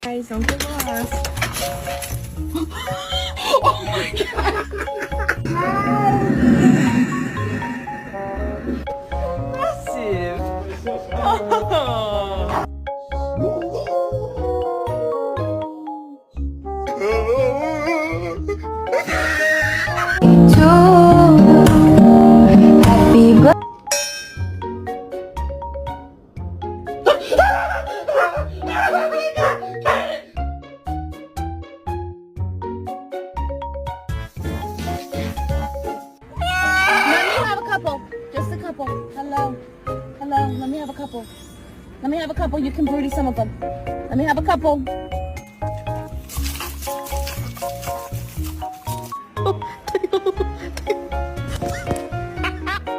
Guys, Uncle Ross. Oh my god! Massive. Oh. Happy birthday. Let me have a couple. Just a couple. Hello. Hello. Let me have a couple. Let me have a couple. You can broody some of them. Let me have a couple.